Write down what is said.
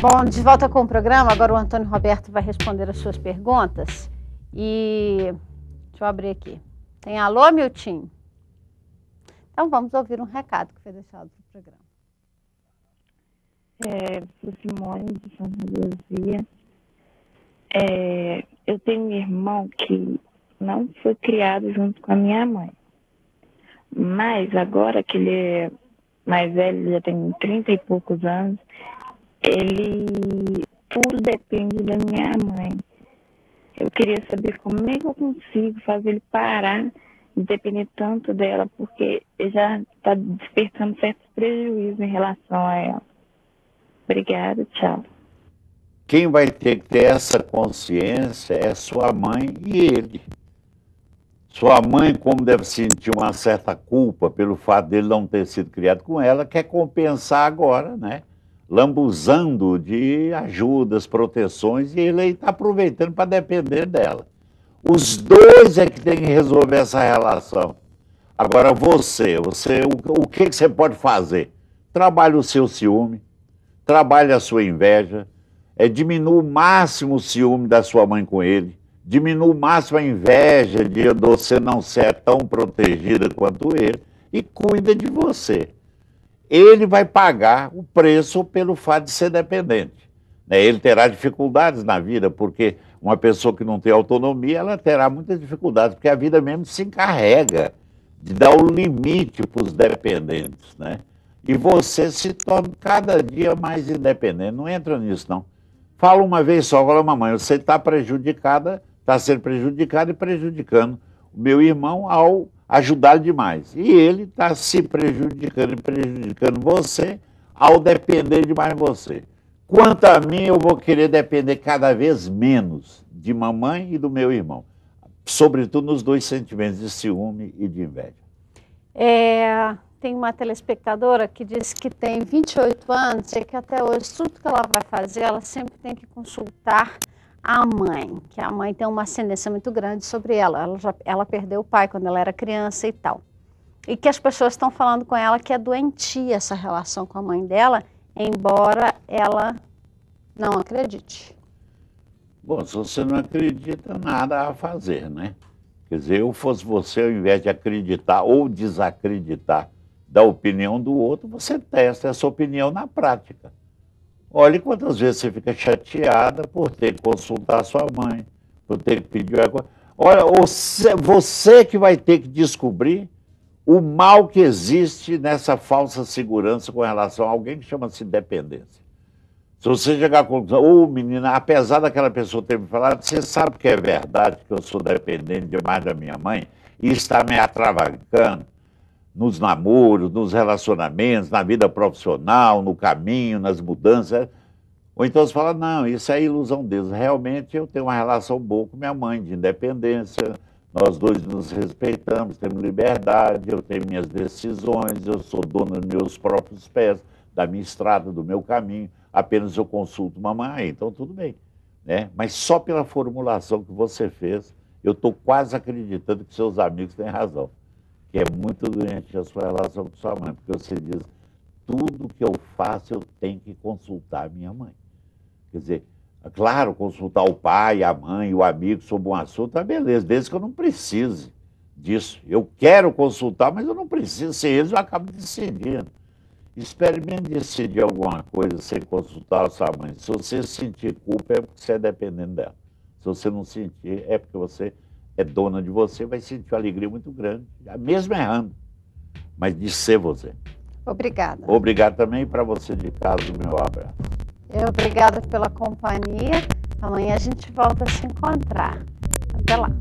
Bom, de volta com o programa, agora o Antônio Roberto vai responder as suas perguntas. E deixa eu abrir aqui. Tem alô, Milton? Então vamos ouvir um recado que foi deixado para o programa. Sou Simone de Santa Luzia. Eu tenho um irmão que não foi criado junto com a minha mãe. Mas agora que ele é mais velho, ele já tem 30 e poucos anos, tudo depende da minha mãe. Eu queria saber como é que eu consigo fazer ele parar de depender tanto dela, porque ele já está despertando certos prejuízos em relação a ela. Obrigada, tchau. Quem vai ter que ter essa consciência é sua mãe e ele. Sua mãe, como deve sentir uma certa culpa pelo fato dele não ter sido criado com ela, quer compensar agora, né? Lambuzando de ajudas, proteções, e ele está aproveitando para depender dela. Os dois é que tem que resolver essa relação. Agora o que você pode fazer? Trabalhe o seu ciúme, trabalhe a sua inveja, diminua o máximo o ciúme da sua mãe com ele, diminua o máximo a inveja de você não ser tão protegida quanto ele e cuida de você. Ele vai pagar o preço pelo fato de ser dependente. Ele terá dificuldades na vida, porque uma pessoa que não tem autonomia, ela terá muitas dificuldades, porque a vida mesmo se encarrega de dar o limite para os dependentes, né? E você se torna cada dia mais independente. Não entra nisso, não. Fala uma vez só, fala, mamãe, você está prejudicada, está sendo prejudicado e prejudicando o meu irmão ao ajudá-lo demais. E ele está se prejudicando e prejudicando você ao depender demais de você. Quanto a mim, eu vou querer depender cada vez menos de mamãe e do meu irmão. Sobretudo nos dois sentimentos de ciúme e de inveja. Tem uma telespectadora que diz que tem 28 anos e que até hoje tudo que ela vai fazer, ela sempre tem que consultar a mãe, que a mãe tem uma ascendência muito grande sobre ela. Ela perdeu o pai quando ela era criança e tal. E que as pessoas estão falando com ela que é doentia essa relação com a mãe dela, embora ela não acredite. Bom, se você não acredita, nada a fazer, né? Quer dizer, eu fosse você, ao invés de acreditar ou desacreditar da opinião do outro, você testa essa opinião na prática. Olha quantas vezes você fica chateada por ter que consultar sua mãe, por ter que pedir alguma coisa. Olha, você que vai ter que descobrir o mal que existe nessa falsa segurança com relação a alguém que chama-se dependência. Se você chegar à conclusão, menina, apesar daquela pessoa ter me falado, você sabe que é verdade que eu sou dependente demais da minha mãe e está me atravancando nos namoros, nos relacionamentos, na vida profissional, no caminho, nas mudanças. Ou então você fala, não, isso é ilusão deles. Realmente eu tenho uma relação boa com minha mãe, de independência, nós dois nos respeitamos, temos liberdade, eu tenho minhas decisões, eu sou dono dos meus próprios pés, da minha estrada, do meu caminho, apenas eu consulto mamãe, então tudo bem. Né? Mas só pela formulação que você fez, eu estou quase acreditando que seus amigos têm razão. Que é muito doente a sua relação com sua mãe, porque você diz, tudo que eu faço eu tenho que consultar a minha mãe. Quer dizer, é claro, consultar o pai, a mãe, o amigo sobre um assunto, é beleza, desde que eu não precise disso. Eu quero consultar, mas eu não preciso, sem eles eu acabo decidindo. Experimente decidir alguma coisa sem consultar a sua mãe. Se você sentir culpa, é porque você é dependente dela. Se você não sentir, é porque você é dona de você, vai sentir uma alegria muito grande, mesmo errando, mas de ser você. Obrigada. Obrigado também para você de casa, o meu abraço. Obrigada pela companhia. Amanhã a gente volta a se encontrar. Até lá.